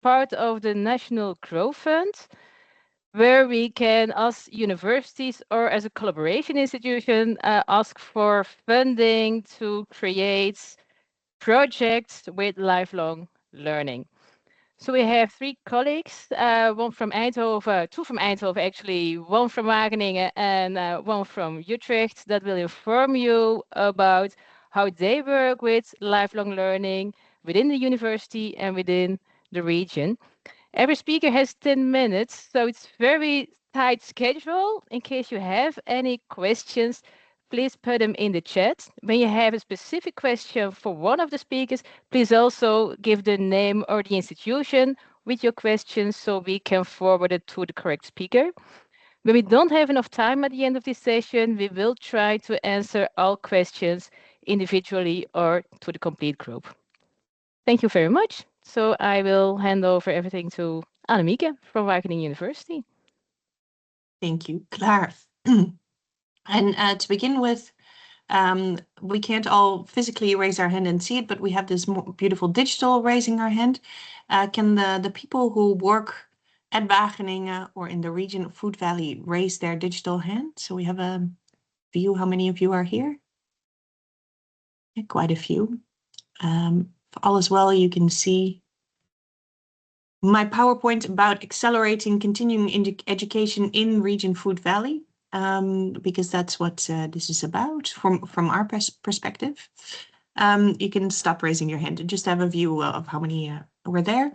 part of the National Growth Fund, where we can, as universities or as a collaboration institution, ask for funding to create projects with lifelong learning. So we have three colleagues, one from Eindhoven, two from Eindhoven actually, one from Wageningen and one from Utrecht, that will inform you about how they work with lifelong learning within the university and within the region. Every speaker has 10 minutes, so it's very tight schedule. In case you have any questions, please put them in the chat. When you have a specific question for one of the speakers, please also give the name or the institution with your question so we can forward it to the correct speaker. When we don't have enough time at the end of this session, we will try to answer all questions individually or to the complete group. Thank you very much. So I will hand over everything to Annemieke from Wageningen University. Thank you, Klaar. And to begin with, we can't all physically raise our hand and see it, but we have this beautiful digital raising our hand. Can the people who work at Wageningen or in the region of Food Valley raise their digital hand? So we have a view. How many of you are here? Yeah, quite a few. For all as well, you can see my PowerPoint about accelerating continuing education in region Food Valley, because that's what this is about from our perspective. You can stop raising your hand and just have a view of how many were there.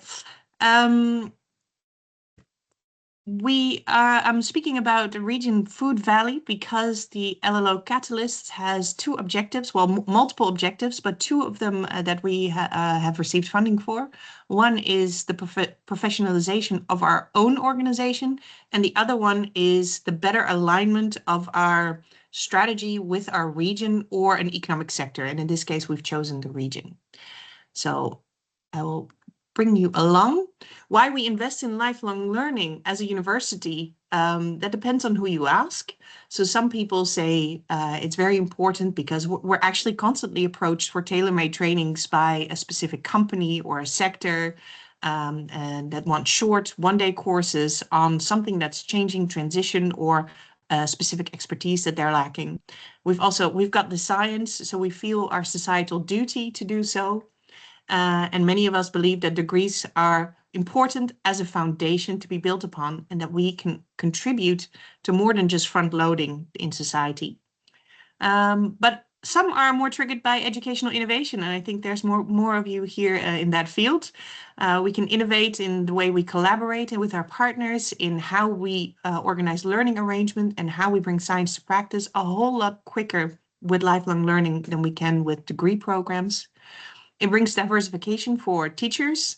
I'm speaking about the region Food Valley because the LLO Catalyst has two objectives, well, multiple objectives, but two of them that we have received funding for. One is the professionalization of our own organization, and the other one is the better alignment of our strategy with our region or an economic sector. And in this case, we've chosen the region. So I will bring you along. Why we invest in lifelong learning as a university, that depends on who you ask. So some people say it's very important because we're actually constantly approached for tailor-made trainings by a specific company or a sector, and that want short one-day courses on something that's changing, transition, or specific expertise that they're lacking. We've got the science, so we feel our societal duty to do so. And many of us believe that degrees are important as a foundation to be built upon and that we can contribute to more than just front loading in society. But some are more triggered by educational innovation, and I think there's more of you here in that field. We can innovate in the way we collaborate with our partners, in how we organize learning arrangement and how we bring science to practice a whole lot quicker with lifelong learning than we can with degree programs. It brings diversification for teachers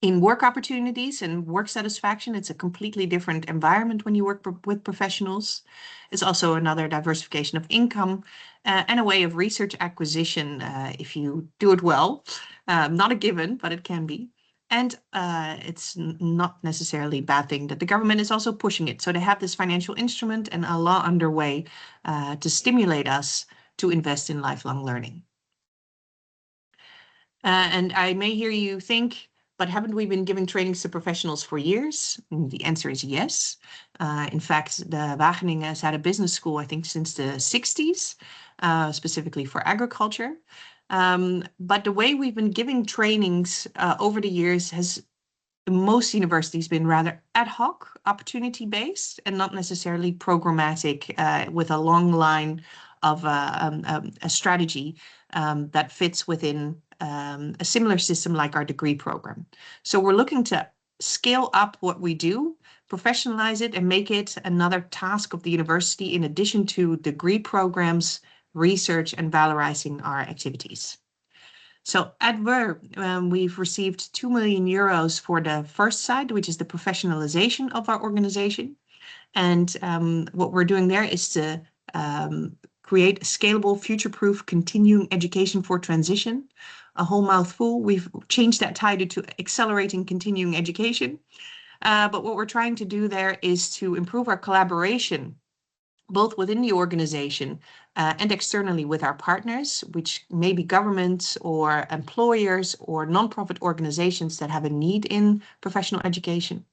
in work opportunities and work satisfaction. It's a completely different environment when you work with professionals. It's also another diversification of income and a way of research acquisition if you do it well. Not a given, but it can be. And it's not necessarily a bad thing that the government is also pushing it. So they have this financial instrument and a law underway to stimulate us to invest in lifelong learning. And I may hear you think, but haven't we been giving trainings to professionals for years? And the answer is yes. In fact, the Wageningen has had a business school, I think, since the 60s, specifically for agriculture. But the way we've been giving trainings over the years has, most universities, been rather ad hoc, opportunity-based, and not necessarily programmatic with a long line of a strategy that fits within a similar system like our degree program. So we're looking to scale up what we do, professionalize it, and make it another task of the university in addition to degree programs, research, and valorizing our activities. So at WEUU, we've received 2 million euros for the first side, which is the professionalization of our organization. And what we're doing there is to create a scalable, future-proof, continuing education for transition. A whole mouthful. We've changed that title to accelerating continuing education. But what we're trying to do there is to improve our collaboration, both within the organization, and externally with our partners, which may be governments or employers or nonprofit organizations that have a need in professional education.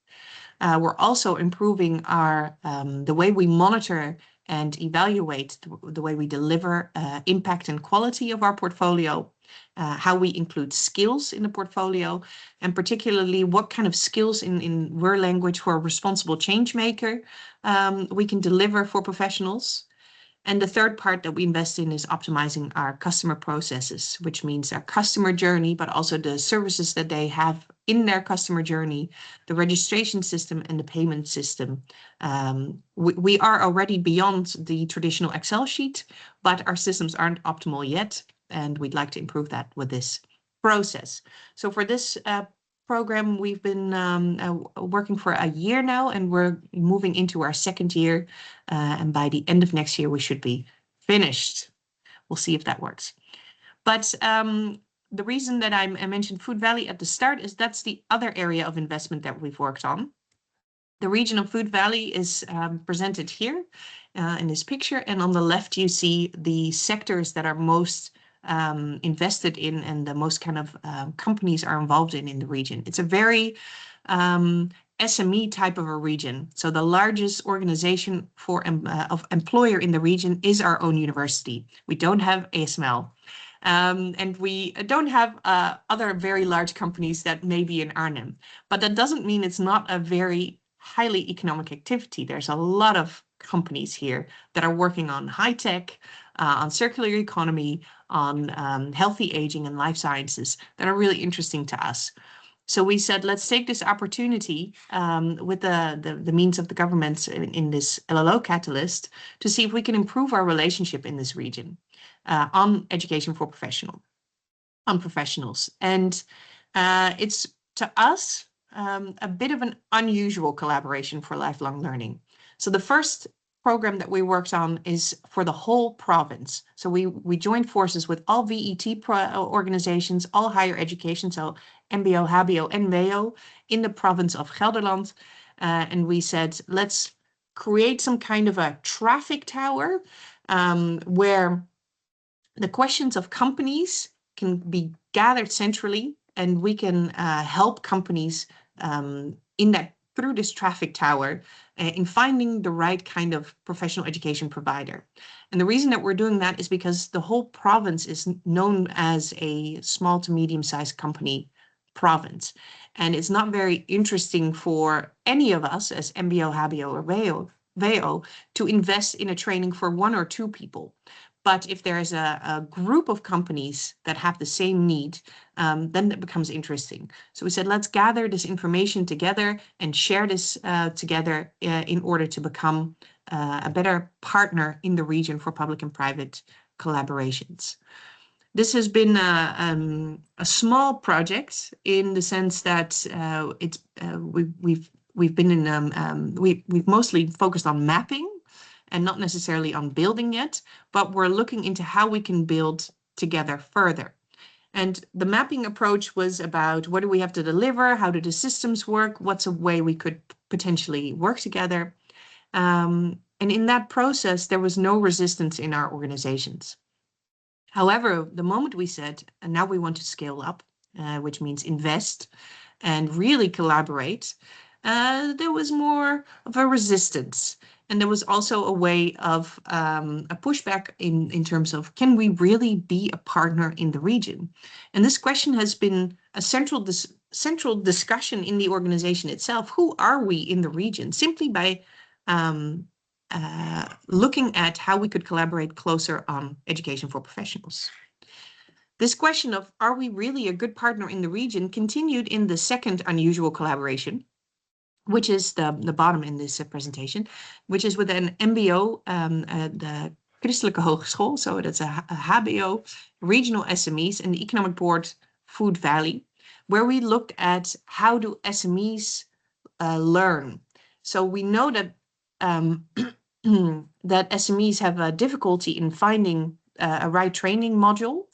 We're also improving the way we monitor and evaluate the way we deliver impact and quality of our portfolio, how we include skills in the portfolio, and particularly what kind of skills in WUR language for a responsible change maker we can deliver for professionals. And the third part that we invest in is optimizing our customer processes, which means our customer journey, but also the services that they have in their customer journey, the registration system and the payment system. We are already beyond the traditional Excel sheet, but our systems aren't optimal yet, and we'd like to improve that with this process. So for this program, we've been working for a year now, and we're moving into our second year. And by the end of next year, we should be finished. We'll see if that works. But the reason that I mentioned Food Valley at the start is that's the other area of investment that we've worked on. The region of Food Valley is presented here in this picture. And on the left, you see the sectors that are most invested in and the most kind of companies are involved in the region. It's a very SME type of a region. So the largest organization of employer in the region is our own university. We don't have ASML. And we don't have other very large companies that may be in Arnhem. But that doesn't mean it's not a very highly economic activity. There's a lot of companies here that are working on high tech, on circular economy, on healthy aging and life sciences that are really interesting to us. So we said, let's take this opportunity with the means of the government in this LLO catalyst to see if we can improve our relationship in this region on education for professionals. And it's, to us, a bit of an unusual collaboration for lifelong learning. So the first program that we worked on is for the whole province. So we joined forces with all VET organizations, all higher education, so MBO, HBO, and WO in the province of Gelderland. And we said, let's create some kind of a traffic tower where the questions of companies can be gathered centrally, and we can help companies through this traffic tower in finding the right kind of professional education provider. And the reason that we're doing that is because the whole province is known as a small to medium-sized company province. And it's not very interesting for any of us as MBO, HBO, or WO to invest in a training for one or two people. But if there is a group of companies that have the same need, then it becomes interesting. So we said, let's gather this information together and share this together in order to become a better partner in the region for public and private collaborations. This has been a small project in the sense that we've mostly focused on mapping and not necessarily on building yet, but we're looking into how we can build together further. And the mapping approach was about what do we have to deliver, how do the systems work, what's a way we could potentially work together. And in that process, there was no resistance in our organizations. However, the moment we said, and now we want to scale up, which means invest and really collaborate, there was more of a resistance. And there was also a way of a pushback in terms of, can we really be a partner in the region? And this question has been a central discussion in the organization itself. Who are we in the region? Simply by looking at how we could collaborate closer on education for professionals. This question of, are we really a good partner in the region, continued in the second unusual collaboration, which is the bottom in this presentation, which is with an MBO, the Christelijke Hogeschool, so that's a HBO, regional SMEs, and the Economic Board Food Valley, where we looked at how do SMEs learn. So we know that that SMEs have a difficulty in finding a right training module,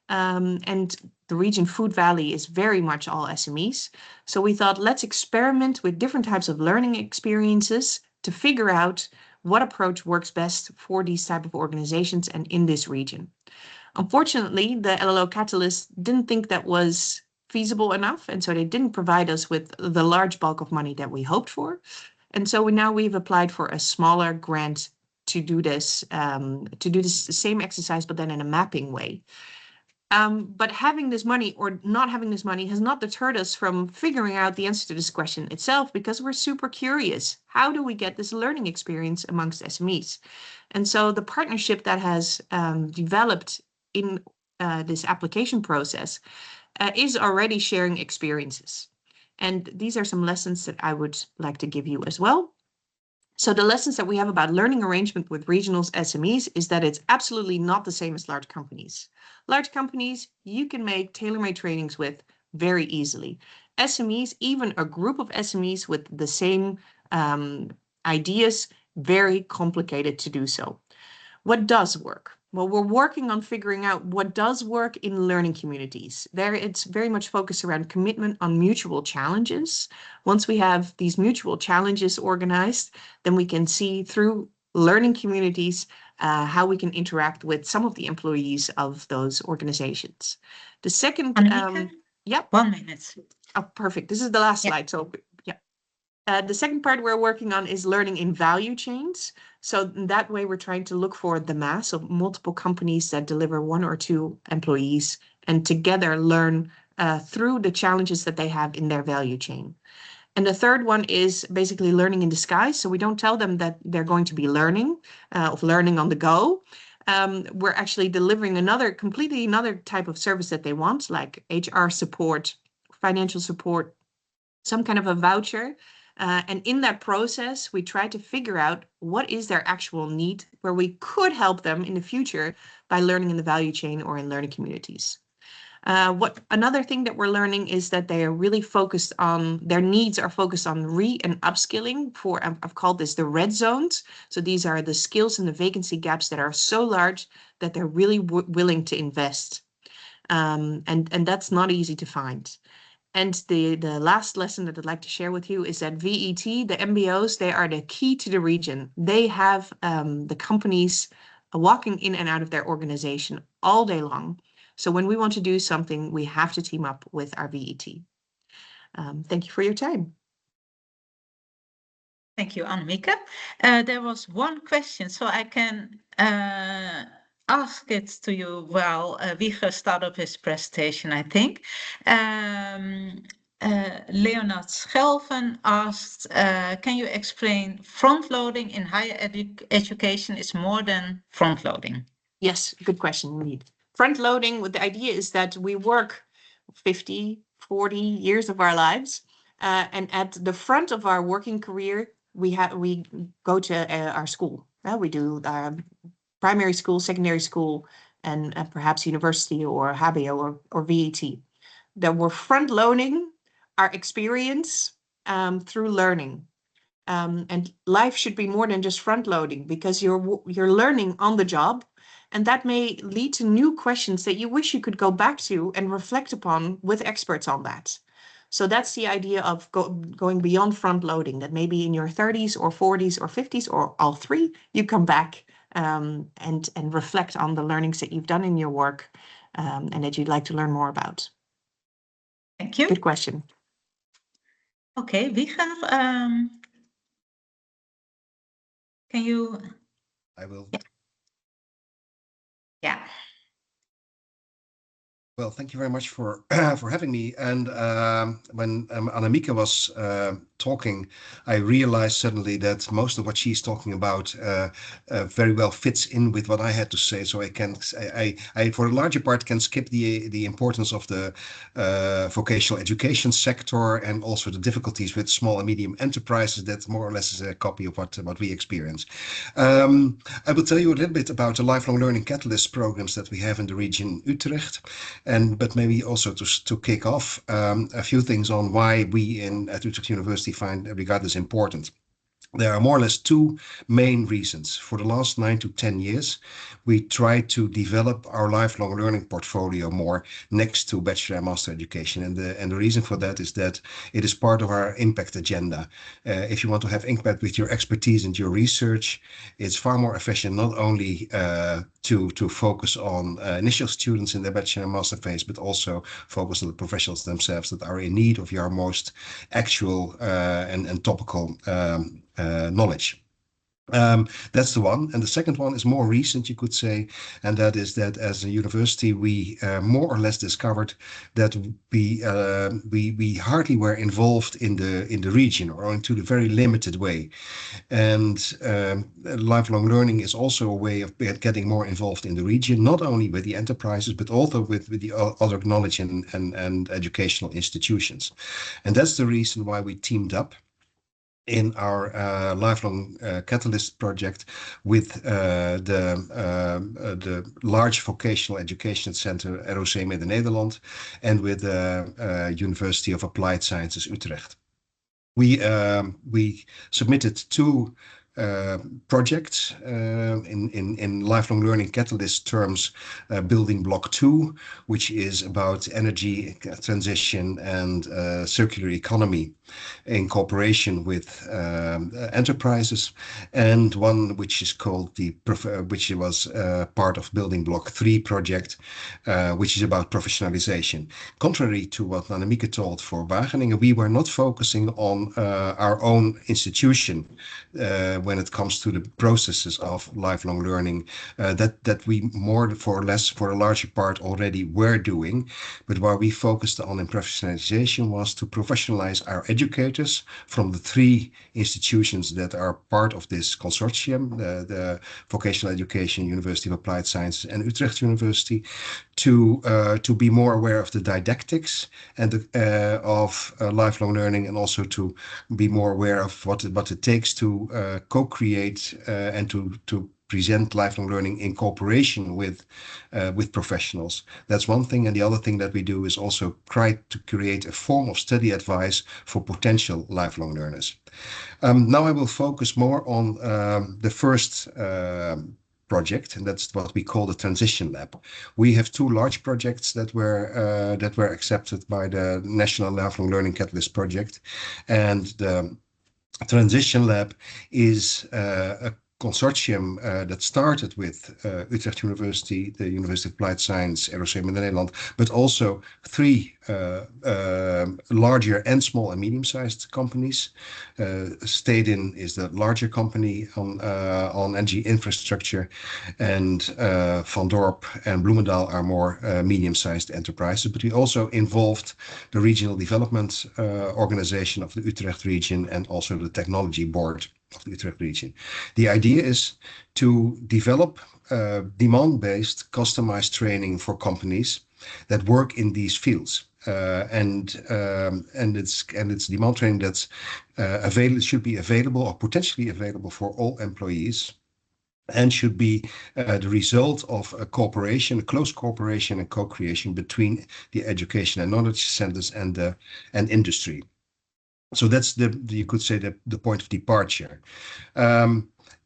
and the region Food Valley is very much all SMEs. So we thought, let's experiment with different types of learning experiences to figure out what approach works best for these type of organizations and in this region. Unfortunately, the LLO Catalyst didn't think that was feasible enough, and so they didn't provide us with the large bulk of money that we hoped for. And so we've applied for a smaller grant to do this same exercise, but then in a mapping way. But having this money or not having this money has not deterred us from figuring out the answer to this question itself, because we're super curious. How do we get this learning experience amongst SMEs? And so the partnership that has developed in this application process is already sharing experiences. And these are some lessons that I would like to give you as well. So the lessons that we have about learning arrangement with regionals SMEs is that it's absolutely not the same as large companies. Large companies, you can make tailor-made trainings with very easily. SMEs, even a group of SMEs with the same ideas, very complicated to do so. What does work? Well, we're working on figuring out what does work in learning communities. There, it's very much focused around commitment on mutual challenges. Once we have these mutual challenges organized, then we can see through learning communities how we can interact with some of the employees of those organizations. The second, Annemieke, yep. 1 minute. Oh, perfect. This is the last slide. So, yeah. The second part we're working on is learning in value chains. So that way we're trying to look for the mass of multiple companies that deliver 1 or 2 employees and together learn through the challenges that they have in their value chain. And the third one is basically learning in disguise. So we don't tell them that they're going to be learning on the go. We're actually delivering completely another type of service that they want, like HR support, financial support, some kind of a voucher. And in that process, we try to figure out what is their actual need, where we could help them in the future by learning in the value chain or in learning communities. Another thing that we're learning is that they are really focused on, their needs are focused on and upskilling for, I've called this the red zones. So these are the skills and the vacancy gaps that are so large that they're really willing to invest. And that's not easy to find. And the last lesson that I'd like to share with you is that VET, the MBOs, they are the key to the region. They have the companies walking in and out of their organization all day long. So when we want to do something, we have to team up with our VET. Thank you for your time. Thank you, Annemieke. There was one question, so I can ask it to you while Wieger started his presentation, I think. Leonard Schelven asked, can you explain front-loading in higher education is more than front-loading? Yes, good question indeed. Front-loading, the idea is that we work 50, 40 years of our lives, and at the front of our working career, we go to our school. We do primary school, secondary school, and perhaps university or HBO or VET. That we're front-loading our experience through learning. And life should be more than just front-loading, because you're learning on the job, and that may lead to new questions that you wish you could go back to and reflect upon with experts on that. So that's the idea of going beyond front-loading, that maybe in your 30s or 40s or 50s or all three, you come back and reflect on the learnings that you've done in your work and that you'd like to learn more about. Thank you. Good question. Okay, Wieger, can you? I will. Yeah. Well, thank you very much for for having me. And when Annemieke was talking, I realized suddenly that most of what she's talking about very well fits in with what I had to say. So I for a larger part can skip the importance of the vocational education sector and also the difficulties with small and medium enterprises. That more or less is a copy of what we experience. I will tell you a little bit about the lifelong learning catalyst programs that we have in the region Utrecht. But maybe also to kick off a few things on why we at Utrecht University regard this important. There are more or less two main reasons. For the last 9 to 10 years, we tried to develop our lifelong learning portfolio more next to bachelor and master education. And the reason for that is that it is part of our impact agenda. If you want to have impact with your expertise and your research, it's far more efficient not only to focus on initial students in the bachelor and master phase, but also focus on the professionals themselves that are in need of your most actual and topical knowledge. That's the one. And the second one is more recent, you could say, and that is that as a university, we more or less discovered that we hardly were involved in the region, or into the very limited way. And lifelong learning is also a way of getting more involved in the region, not only with the enterprises, but also with the other knowledge and educational institutions. And that's the reason why we teamed up in our lifelong catalyst project with the large vocational education center ROC Midden-Nederland and with the University of Applied Sciences Utrecht. We submitted two projects in lifelong learning catalyst terms, building block 2, which is about energy transition and circular economy in cooperation with enterprises, and one which is called which was part of building block 3 project, which is about professionalization. Contrary to what Annemieke told for Wageningen, we were not focusing on our own institution when it comes to the processes of lifelong learning that we more or less for a larger part already were doing, but where we focused on in professionalization was to professionalize our educators from the 3 institutions that are part of this consortium, the Vocational Education, University of Applied Sciences and Utrecht University, to be more aware of the didactics and of lifelong learning, and also to be more aware of what it takes to co-create and to present lifelong learning in cooperation with professionals. That's one thing. And the other thing that we do is also try to create a form of study advice for potential lifelong learners. Now I will focus more on the first project, and that's what we call the Transition Lab. We have 2 large projects that were accepted by the National Lifelong Learning Catalyst Project, and the Transition Lab is a consortium that started with Utrecht University, the University of Applied Science, ROC Midden-Nederland, but also 3 larger and small and medium-sized companies. Stedin is the larger company on energy infrastructure, and Van Dorp and Bloemendaal are more medium-sized enterprises. But we also involved the Regional Development Organization of the Utrecht region and also the Technology Board of the Utrecht region. The idea is to develop demand-based customized training for companies that work in these fields. And it's demand training that's should be available or potentially available for all employees, and should be the result of a close cooperation and co-creation between the education and knowledge centers and industry. So that's you could say the point of departure.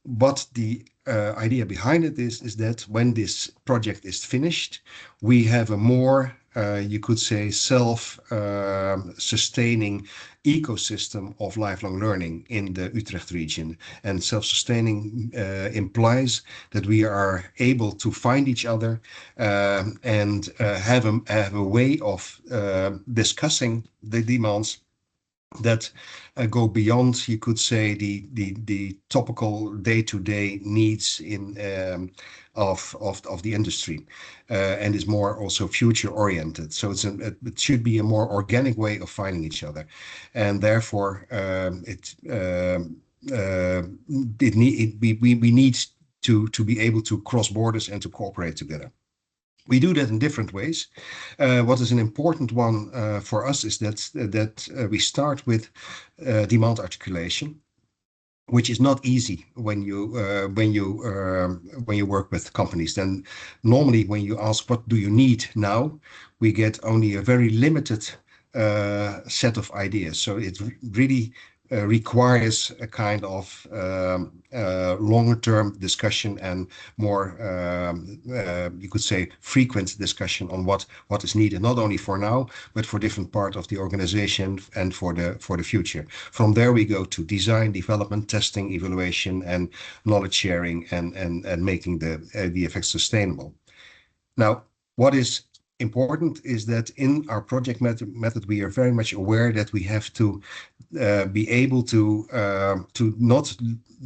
What the idea behind it is that when this project is finished, we have a more you could say self-sustaining ecosystem of lifelong learning in the Utrecht region. And self-sustaining implies that we are able to find each other and have a way of discussing the demands that go beyond, you could say, the topical day-to-day needs of the industry, and is more also future-oriented. So it should be a more organic way of finding each other, and therefore we need to be able to cross borders and to cooperate together. We do that in different ways. What is an important one for us is that we start with demand articulation, which is not easy when you work with companies. Then normally when you ask what do you need now, we get only a very limited set of ideas. So it really requires a kind of longer-term discussion and more, you could say, frequent discussion on what is needed, not only for now, but for different part of the organization and for the future. From there, we go to design, development, testing, evaluation, and knowledge sharing, and making the effects sustainable. Now, what is important is that in our project method, we are very much aware that we have to be able to not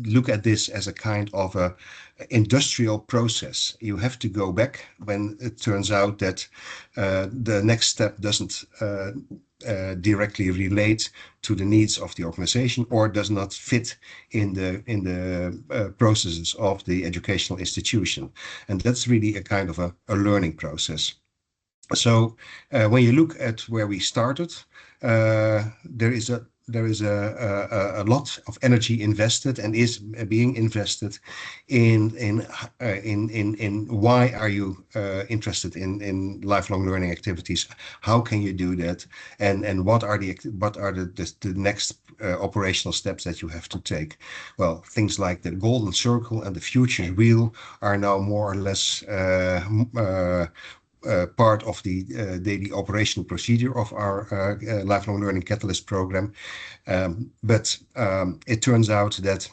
look at this as a kind of a industrial process. You have to go back when it turns out that the next step doesn't directly relate to the needs of the organization or does not fit in the processes of the educational institution. And that's really a kind of a learning process. So when you look at where we started, there is a lot of energy invested and is being invested in why are you interested in lifelong learning activities? How can you do that? And what are the next operational steps that you have to take? Well, things like the golden circle and the future wheel are now more or less part of the daily operational procedure of our lifelong learning catalyst program. But it turns out that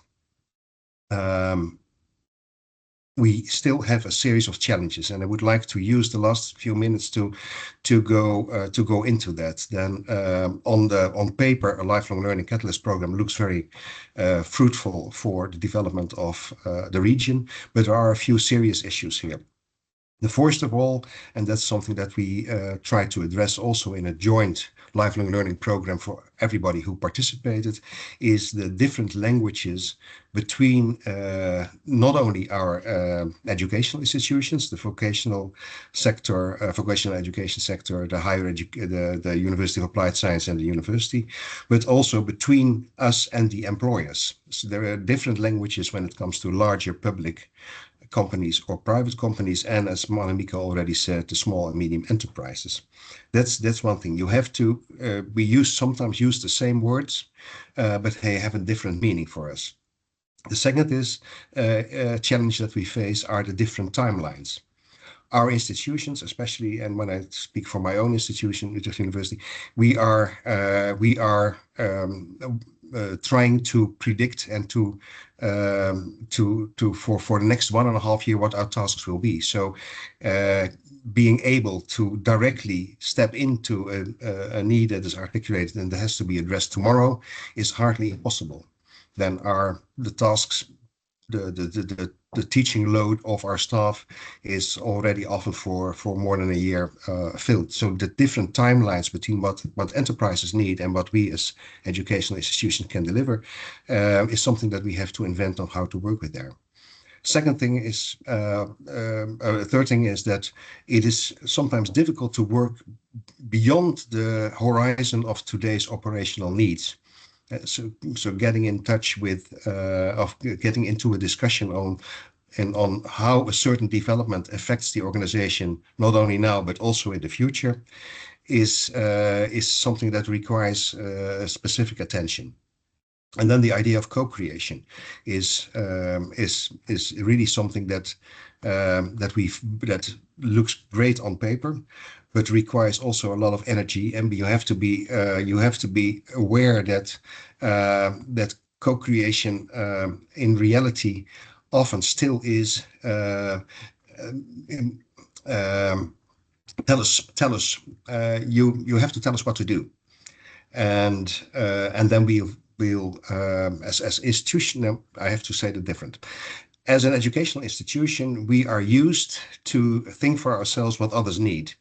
we still have a series of challenges, and I would like to use the last few minutes to go into that. Then on paper, a lifelong learning catalyst program looks very fruitful for the development of the region, but there are a few serious issues here. The first of all, and that's something that we try to address also in a joint lifelong learning program for everybody who participated, is the different languages between not only our educational institutions, the vocational sector, vocational education sector, the higher the University of Applied Science and the university, but also between us and the employers. So there are different languages when it comes to larger public companies or private companies, and as Annemieke already said, the small and medium enterprises. That's one thing. You have to, we sometimes use the same words, but they have a different meaning for us. The second is challenge that we face are the different timelines. Our institutions, especially, and when I speak for my own institution, Utrecht University, we are trying to predict and for the next 1.5 years what our tasks will be. So being able to directly step into a need that is articulated and that has to be addressed tomorrow is hardly possible. Then the tasks, the teaching load of our staff is already often for more than a year filled. So the different timelines between what enterprises need and what we as educational institutions can deliver is something that we have to invent on how to work with there. Second thing is, third thing is that it is sometimes difficult to work beyond the horizon of today's operational needs. So getting in touch with, getting into a discussion on how a certain development affects the organization, not only now, but also in the future, is something that requires specific attention. And then the idea of co-creation is really something that looks great on paper, but requires also a lot of energy. And you have to be aware that that co-creation in reality often still is tell us. You have to tell us what to do, and then we'll as institution. I have to say the different. As an educational institution, we are used to think for ourselves what others need.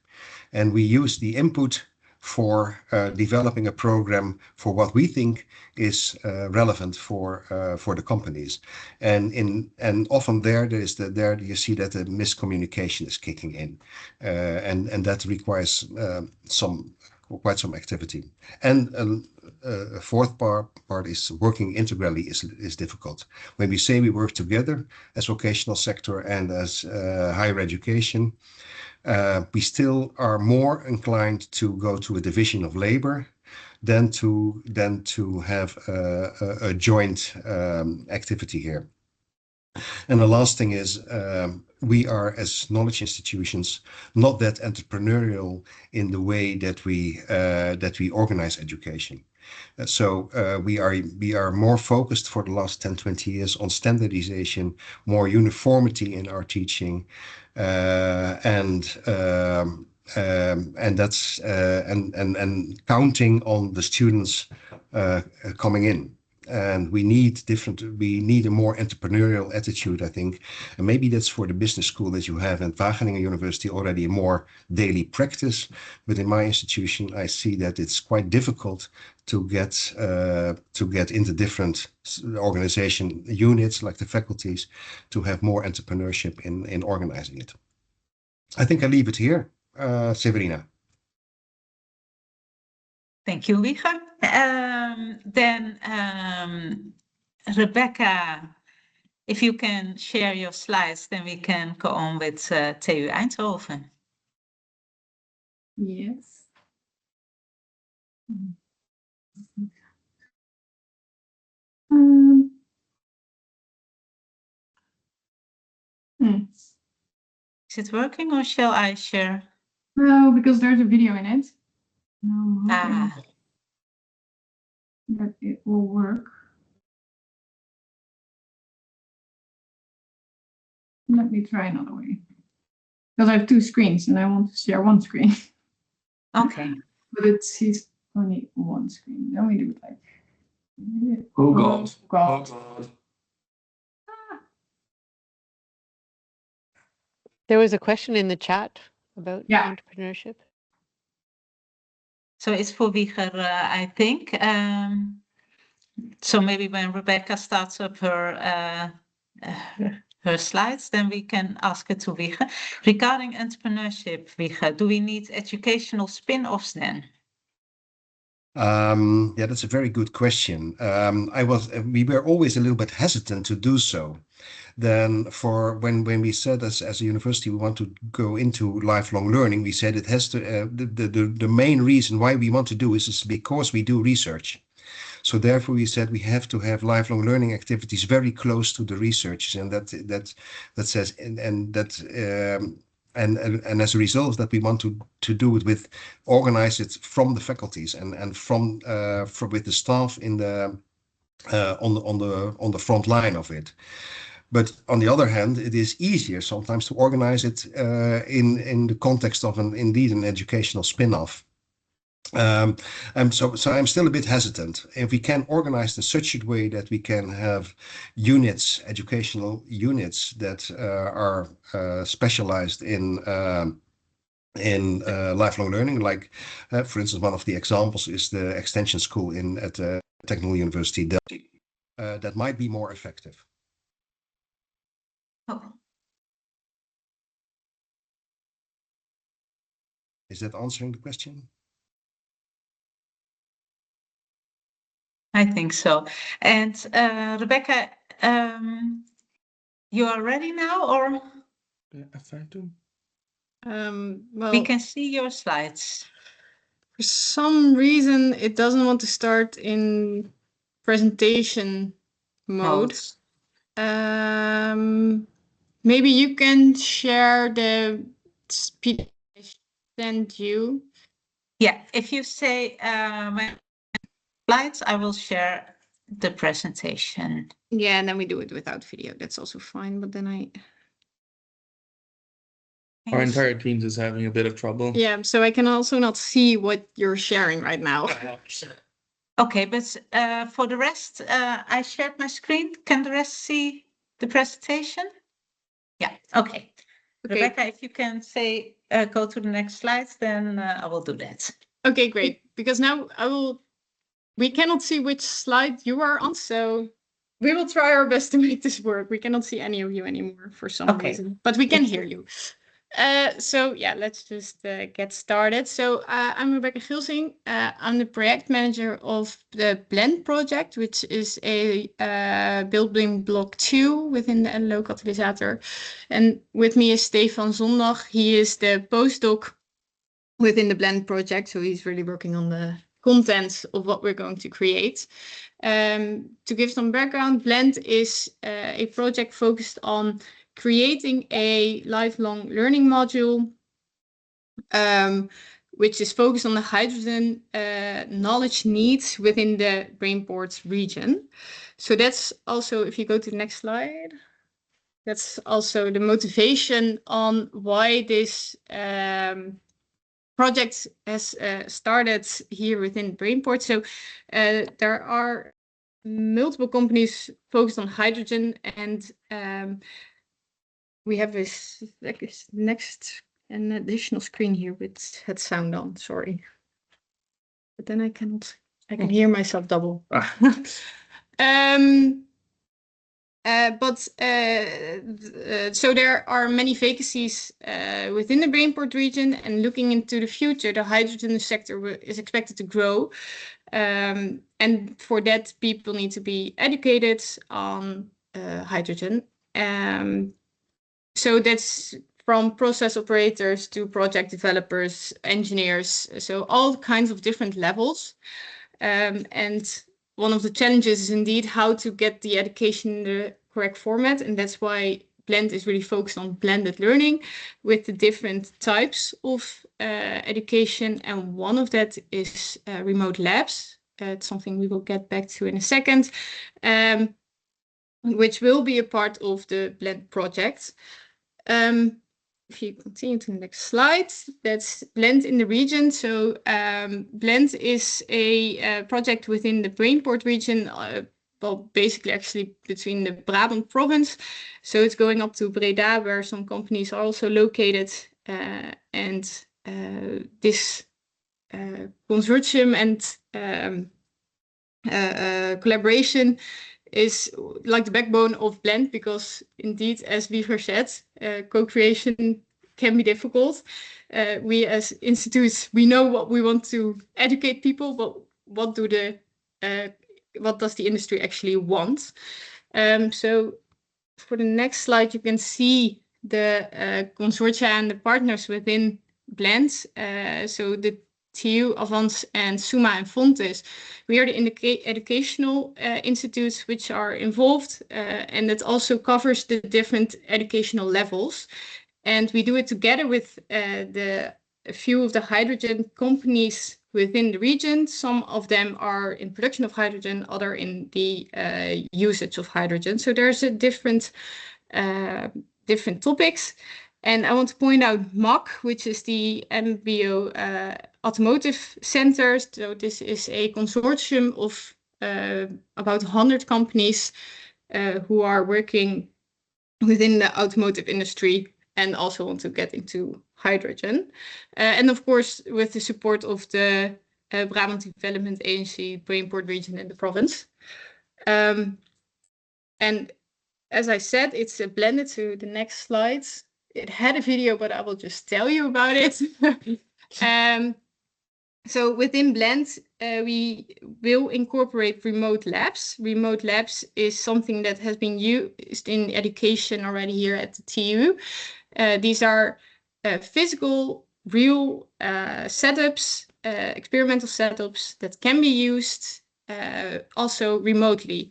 And we use the input for developing a program for what we think is relevant for the companies. And often there you see that the miscommunication is kicking in. And that requires some quite some activity. And a fourth part is working integrally is difficult. When we say we work together as vocational sector and as higher education, we still are more inclined to go to a division of labor than to have a joint activity here. And the last thing is we are, as knowledge institutions, not that entrepreneurial in the way that we organize education. So we are more focused for the last 10, 20 years on standardization, more uniformity in our teaching, and that's and counting on the students coming in. And we need a more entrepreneurial attitude, I think. And maybe that's for the business school that you have at Wageningen University already a more daily practice. But in my institution, I see that it's quite difficult to get into different organization units like the faculties to have more entrepreneurship in organizing it. I think I leave it here, Severina. Thank you, Wieger. Then Rebecca, if you can share your slides, then we can go on with TU Eindhoven. Yes. Is it working or shall I share? No, because there's a video in it. No, I'm hoping that it will work. Let me try another way. Because I have two screens and I want to share one screen. Okay. But it sees only one screen. Then we do it like. Oh God. God. Oh God. There was a question in the chat about Yeah. entrepreneurship. So it's for Wieger, I think. So maybe when Rebecca starts up her slides, then we can ask it to Wieger. Regarding entrepreneurship, Wieger, do we need educational spin-offs then? Yeah, that's a very good question. We were always a little bit hesitant to do so. Then when we said as a university we want to go into lifelong learning, we said it has to the main reason why we want to do is because we do research. So therefore we said we have to have lifelong learning activities very close to the research, and that says and as a result that we want to do it with organize it from the faculties and from with the staff in the on the front line of it. But on the other hand, it is easier sometimes to organize it in the context of indeed an educational spin-off. And so I'm still a bit hesitant. If we can organize in such a way that we can have units, educational units that are specialized in lifelong learning, like for instance, one of the examples is the extension school at the Technical University Delft. That might be more effective. Oh. Is that answering the question? I think so. And Rebecca, you are ready now, or If I do. Well, we can see your slides? for some reason, it doesn't want to start in presentation mode. Maybe you can share the speed I sent you. Yeah, if you say my slides, I will share the presentation. Yeah, and then we do it without video. That's also fine. But then Our entire Teams is having a bit of trouble. yeah, so I can also not see what you're sharing right now. Okay, but for the rest, I shared my screen. Can the rest see the presentation? Yeah, okay. Rebecca, if you can say go to the next slides, then I will do that. Okay, great. Because now we cannot see which slide you are on, so we will try our best to make this work. We cannot see any of you anymore for some reason, but we can hear you. So yeah, let's just get started. So I'm Rebecca Gilsing. I'm the project manager of the Blend project, which is a building block 2 within the LLO Katalysator. And with me is Stefan Zondag. He is the postdoc within the Blend project. So he's really working on the contents of what we're going to create. To give some background, Blend is a project focused on creating a lifelong learning module, which is focused on the hydrogen knowledge needs within the Brainport region. So that's also, if you go to the next slide, that's also the motivation on why this project has started here within Brainport. So there are multiple companies focused on hydrogen, and we have this next an additional screen here with had sound on. Sorry, but then I can hear myself double. So there are many vacancies within the Brainport region, and looking into the future, the hydrogen sector is expected to grow. And for that, people need to be educated on hydrogen. So that's from process operators to project developers, engineers, so all kinds of different levels. And one of the challenges is indeed how to get the education in the correct format. And that's why Blend is really focused on blended learning with the different types of education. And one of that is remote labs. It's something we will get back to in a second, which will be a part of the Blend project. If you continue to the next slide, that's Blend in the region. So Blend is a project within the Brainport region, well, basically actually between the Brabant province. So it's going up to Breda, where some companies are also located. And this consortium and collaboration is like the backbone of Blend, because indeed, as Wieger said, co-creation can be difficult. We as institutes, we know what we want to educate people, but what does the industry actually want? So for the next slide, you can see the consortia and the partners within Blend. So the TU, Avans, and Summa and Fontes. We are the educational institutes which are involved, and it also covers the different educational levels. And we do it together with a few of the hydrogen companies within the region. Some of them are in production of hydrogen, other in the usage of hydrogen. So there's a different topics. And I want to point out MAC, which is the MBO Automotive Center. So this is a consortium of about 100 companies who are working within the automotive industry and also want to get into hydrogen. And of course, with the support of the Brabant Development Agency, Brainport region and the province. And as I said, it's blended to the next slides. It had a video, but I will just tell you about it. So within Blend, we will incorporate remote labs. Remote labs is something that has been used in education already here at the TU. These are physical, real setups, experimental setups that can be used also remotely.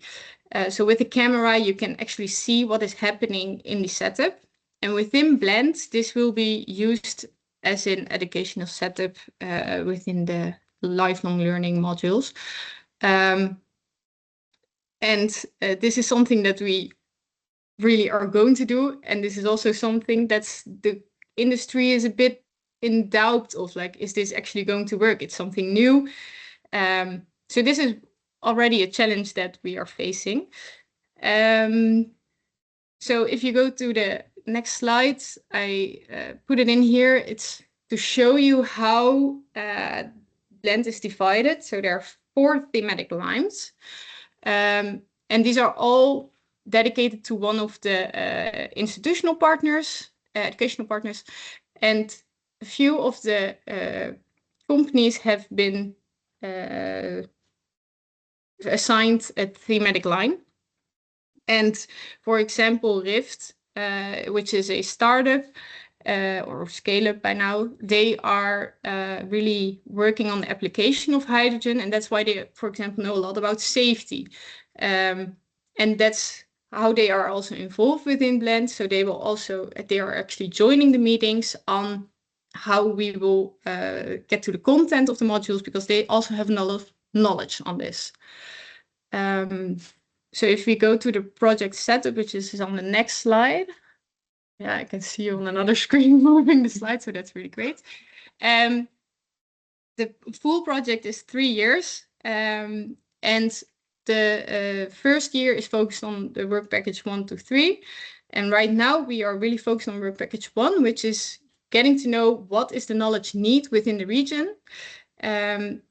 So with the camera, you can actually see what is happening in the setup. And within Blend, this will be used as an educational setup within the lifelong learning modules. And this is something that we really are going to do. And this is also something that's the industry is a bit in doubt of, like, is this actually going to work? It's something new. So this is already a challenge that we are facing. So if you go to the next slide, I put it in here. It's to show you how Blend is divided. So there are 4 thematic lines. And these are all dedicated to one of the institutional partners. educational partners, and a few of the companies have been assigned a thematic line. And for example, Rift, which is a startup or scale-up by now, they are really working on the application of hydrogen, and that's why they, for example, know a lot about safety. And that's how they are also involved within Blend. So they are actually joining the meetings on how we will get to the content of the modules, because they also have a lot of knowledge on this. So if we go to the project setup, which is on the next slide. Yeah, I can see you on another screen moving the slide, so that's really great. The full project is 3 years, and the first year is focused on the work package 1 to 3. And right now we are really focused on work package 1, which is getting to know what is the knowledge need within the region, and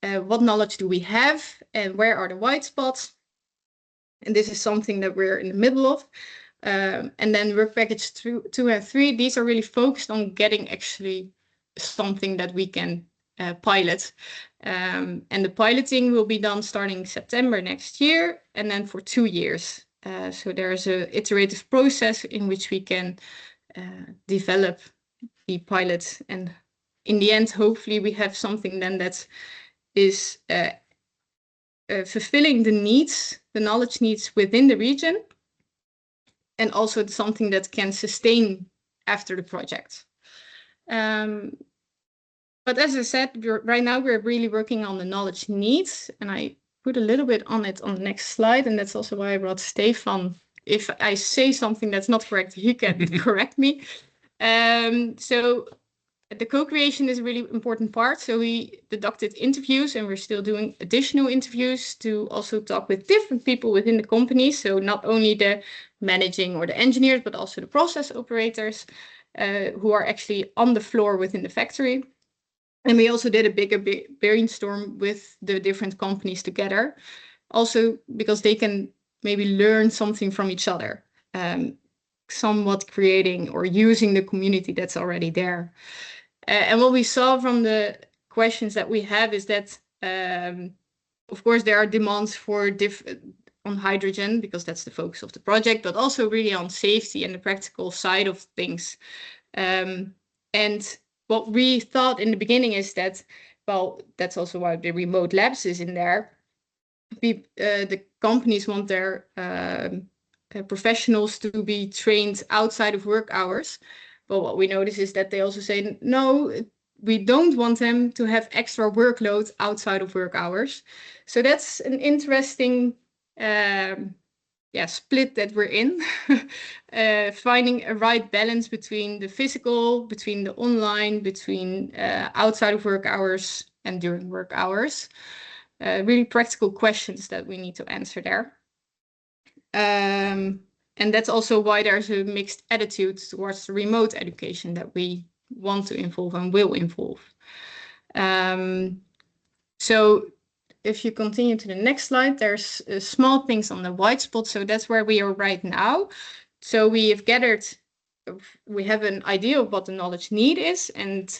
what knowledge do we have, and where are the white spots. And this is something that we're in the middle of. And then work package 2 and 3, these are really focused on getting actually something that we can pilot. And the piloting will be done starting September next year, and then for 2 years. So there's an iterative process in which we can develop the pilot. And in the end, hopefully we have something then that is fulfilling the needs, the knowledge needs within the region, and also something that can sustain after the project. But as I said, right now we're really working on the knowledge needs, and I put a little bit on it on the next slide, and that's also why I brought Stefan. If I say something that's not correct, he can correct me. So the co-creation is a really important part. So we deducted interviews, and we're still doing additional interviews to also talk with different people within the company. So not only the managing or the engineers, but also the process operators who are actually on the floor within the factory. And we also did a bigger brainstorm with the different companies together, also because they can maybe learn something from each other, somewhat creating or using the community that's already there. And what we saw from the questions that we have is that, of course, there are demands for on hydrogen, because that's the focus of the project, but also really on safety and the practical side of things. And what we thought in the beginning is that, well, that's also why the remote labs is in there. The companies want their professionals to be trained outside of work hours. But what we notice is that they also say, no, we don't want them to have extra workload outside of work hours. So that's an interesting split that we're in, finding a right balance between the physical, between the online, between outside of work hours and during work hours. Really practical questions that we need to answer there. And that's also why there's a mixed attitude towards the remote education that we want to involve and will involve. So if you continue to the next slide, there's small things on the white spot. So that's where we are right now. So we have an idea of what the knowledge need is, and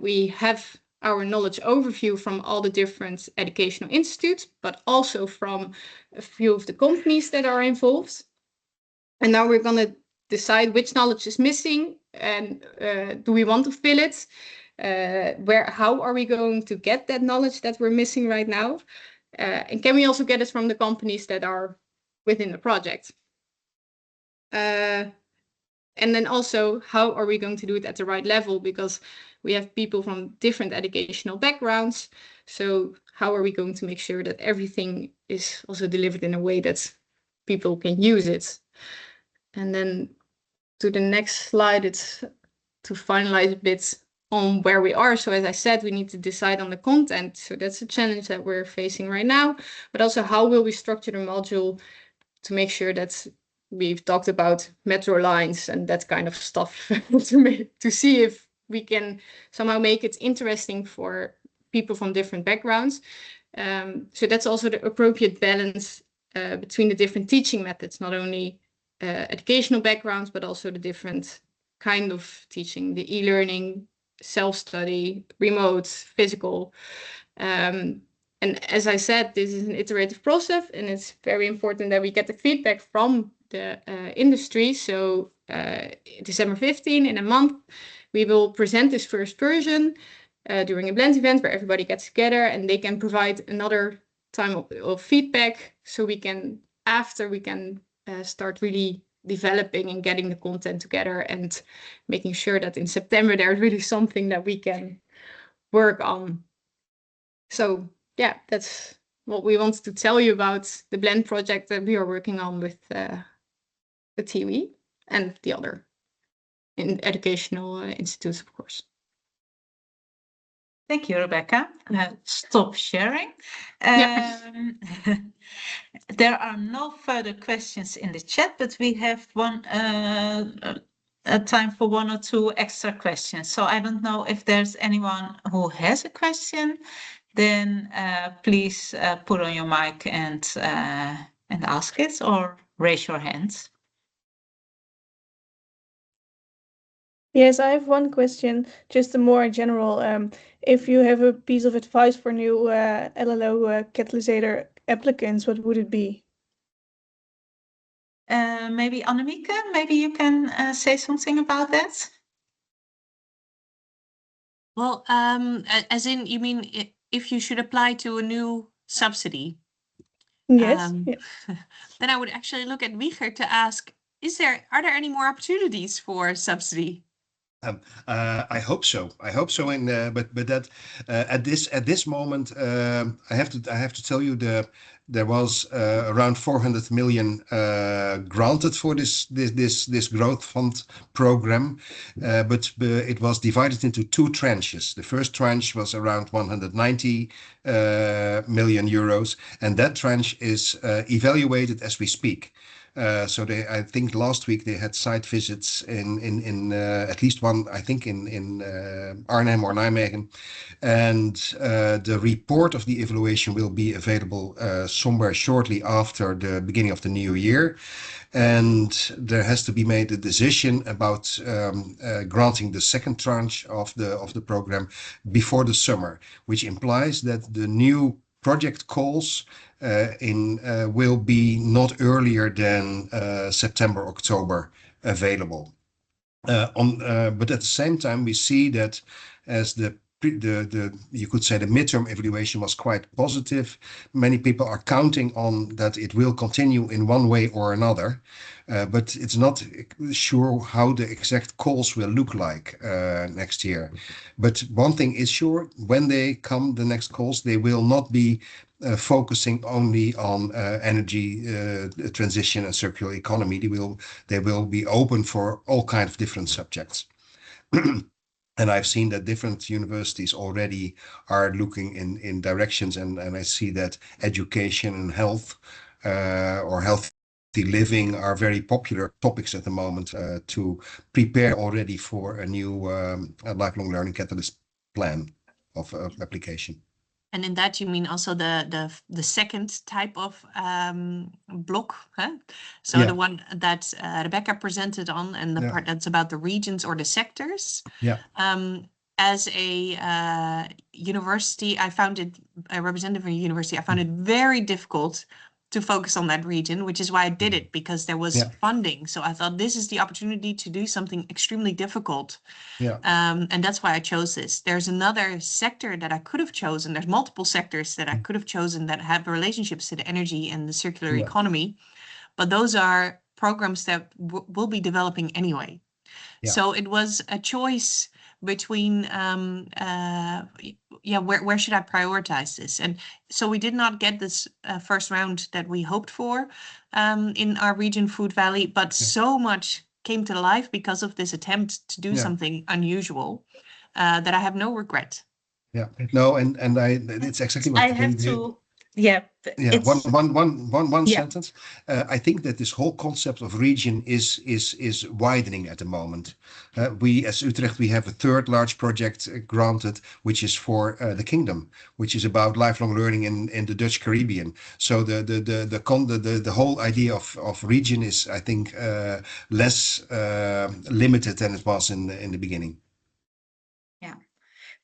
we have our knowledge overview from all the different educational institutes, but also from a few of the companies that are involved. And now we're going to decide which knowledge is missing, and do we want to fill it? How are we going to get that knowledge that we're missing right now? And can we also get it from the companies that are within the project? And then also, how are we going to do it at the right level? Because we have people from different educational backgrounds. So how are we going to make sure that everything is also delivered in a way that people can use it? And then to the next slide, it's to finalize a bit on where we are. So as I said, we need to decide on the content. So that's a challenge that we're facing right now. But also, how will we structure the module to make sure that we've talked about metro lines and that kind of stuff to see if we can somehow make it interesting for people from different backgrounds. So that's also the appropriate balance between the different teaching methods, not only educational backgrounds, but also the different kind of teaching, the e-learning, self-study, remote, physical. And as I said, this is an iterative process, and it's very important that we get the feedback from the industry. So December 15, in a month, we will present this first version during a Blend event where everybody gets together and they can provide another time of feedback. So we can, after we can start really developing and getting the content together and making sure that in September there's really something that we can work on. So yeah, that's what we wanted to tell you about the Blend project that we are working on with the TUE and the other educational institutes, of course. Thank you, Rebecca. Stop sharing. There are no further questions in the chat, but we have time for 1 or 2 extra questions. So I don't know if there's anyone who has a question. Then please put on your mic and ask it, or raise your hands. Yes, I have one question, just a more general. If you have a piece of advice for new LLO Katalysator applicants, what would it be? Maybe Annemieke, maybe you can say something about that? Well, as in, you mean if you should apply to a new subsidy? Yes. Then I would actually look at Wieger to ask, are there any more opportunities for subsidy? I hope so. I hope so. But that at this moment, I have to tell you there was around 400 million granted for this growth fund program, but it was divided into 2 tranches. The first tranche was around 190 million euros, and that tranche is evaluated as we speak. So I think last week they had site visits in at least one, I think in Arnhem or Nijmegen, and the report of the evaluation will be available somewhere shortly after the beginning of the new year. And there has to be made a decision about granting the second tranche of the program before the summer, which implies that the new project calls will be not earlier than September, October available. But at the same time, we see that as the you could say the midterm evaluation was quite positive. Many people are counting on that it will continue in one way or another, but it's not sure how the exact calls will look like next year. But one thing is sure, when they come, the next calls, they will not be focusing only on energy transition and circular economy. They will be open for all kinds of different subjects. And I've seen that different universities already are looking in directions, and I see that education and health or healthy living are very popular topics at the moment to prepare already for a new lifelong learning catalyst plan of application. And in that you mean also the second type of block, huh? So Yeah. the one that Rebecca presented on, and the part that's about the regions or the sectors. Yeah. As a university, I found it, a representative of a university, I found it very difficult to focus on that region, which is why I did it, because there was funding. So I thought this is the opportunity to do something extremely difficult. Yeah. And that's why I chose this. There's another sector that I could have chosen. There's multiple sectors that I could have chosen that have relationships to the energy and the circular economy. But those are programs that we'll be developing anyway. Yeah. So it was a choice between where should I prioritize this? And so we did not get this first round that we hoped for in our region Food Valley, but so much came to life because of this attempt to do something unusual that I have no regret. Yeah, no, and it's exactly what I have to Yeah, Yeah, it's one Yeah. sentence. I think that this whole concept of region is widening at the moment. We, as Utrecht, we have a third large project granted, which is for the kingdom, which is about lifelong learning in the Dutch Caribbean. So the whole idea of region is, I think, less limited than it was in the beginning.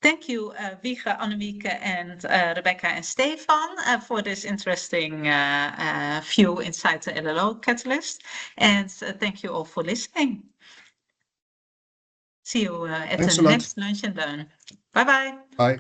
Thank you, Wieger, Annemieke, and Rebecca and Stefan for this interesting view inside the LLO Catalyst. And thank you all for listening. See you at Thanks the a lot. next Lunch and Learn. Bye-bye. Bye.